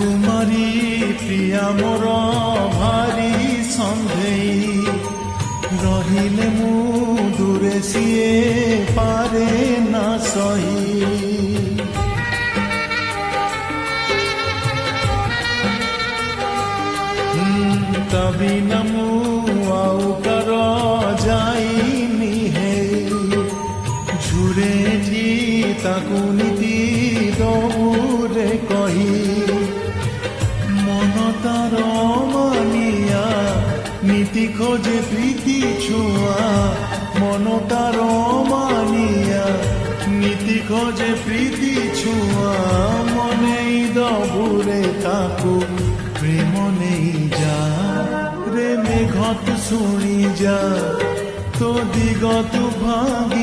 কুমারী প্রিয়া মোর ভারি সন্ধেই রহিলে মু দূরে সিয়ে পারে না সহি তবি নমু আউ কর যাইনি হে ঝুরেছি তাকু নীতি দৌরে কহি মন তার মানিয়া নীতি খোঁজে প্রীতি ছুয়া মন তার মানিয়া নীতি খোঁজে প্রীতি ছুয়া মনেই দবুরে তাকু প্রেম নেই যা রে মেঘত শুনি যা তো দিগত ভাগি